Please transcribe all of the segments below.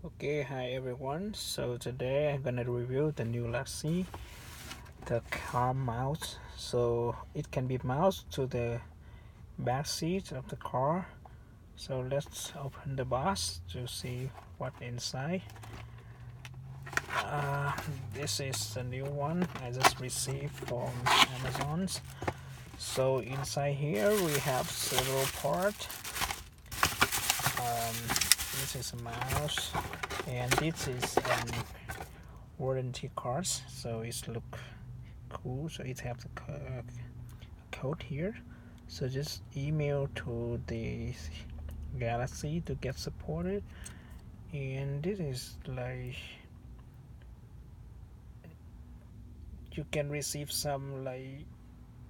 Okay, hi everyone. So today I'm gonna review the Nulaxy car mount. So it can be mounted to the back seat of the car. So let's open the box to see what inside. This is the new one I just received from Amazon. So inside here we have several parts. This is a mouse, and this is warranty cards, so it's look cool. So it have the code here, so just email to the Galaxy to get supported. And this is like you can receive some like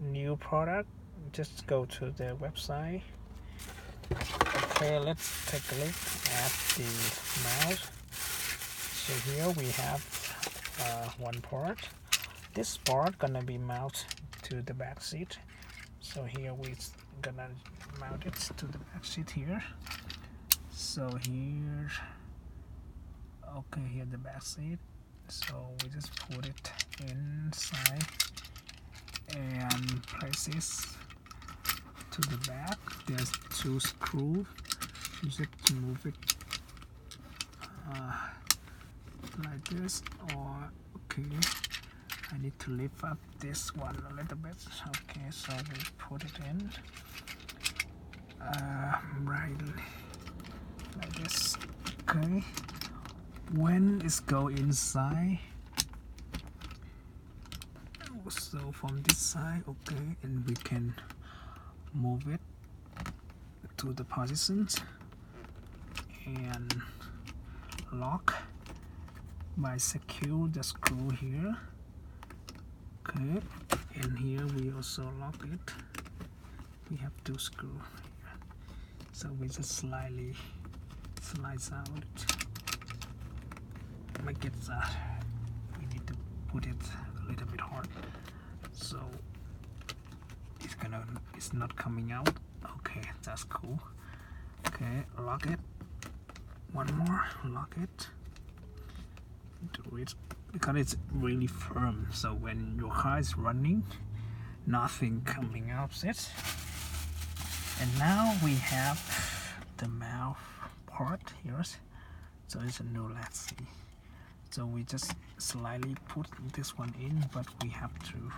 new product. Just go to the website. Okay, let's take a look at the mouse. So here we have one part. This part gonna be mounted to the back seat. So here we gonna mount it to the back seat here. So here, okay, here the back seat. So we just put it inside and place this to the back. There's two screws. You just move it like this, or okay, I need to lift up this one a little bit. Okay, so we put it in right like this. Okay, when it's go inside, so from this side, okay, and we can move it to the positions and lock by secure the screw here. Okay, and here we also lock it. We have two screws here, so we just slightly slides out. Make it we need to put it a little bit hard, so it's not coming out. Okay, that's cool. Okay, lock it. One more, lock it. Do it because it's really firm, so when your car is running, nothing coming out of it. And now we have the mouth part here. So it's a Nulaxy. So we just slightly put this one in, but we have to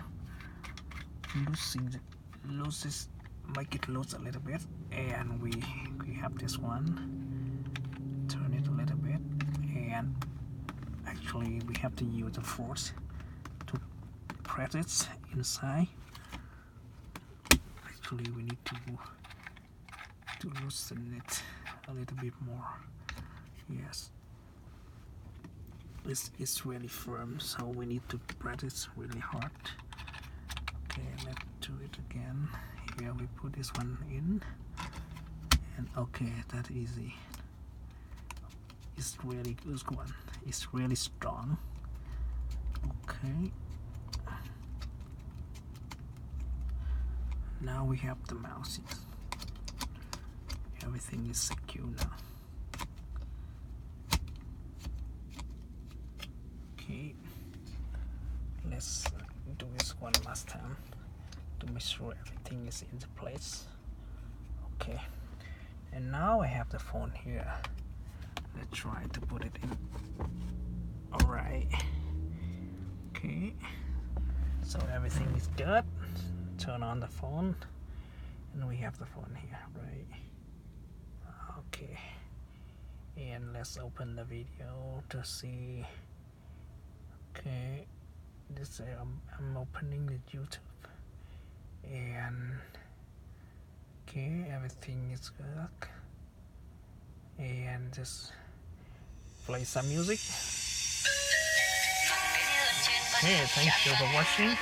loose this, make it loose a little bit. And we have this one, turn it a little bit, and actually we have to use the force to press it inside. Actually we need to loosen it a little bit more. Yes, it's really firm, so we need to press it really hard. Okay, let's do it again. Here we put this one in, and okay, that's easy. It's really good one. It's really strong. Okay. Now we have the mouse. Everything is secure now. Okay. Let's do this one last time to make sure everything is in place. Okay. And now I have the phone here. Let's try to put it in. Alright. Okay. So everything is good. Turn on the phone. And we have the phone here, right? Okay. And let's open the video to see. Okay. This I'm opening the YouTube. And okay, everything is good. And just play some music. Okay, thank you for watching.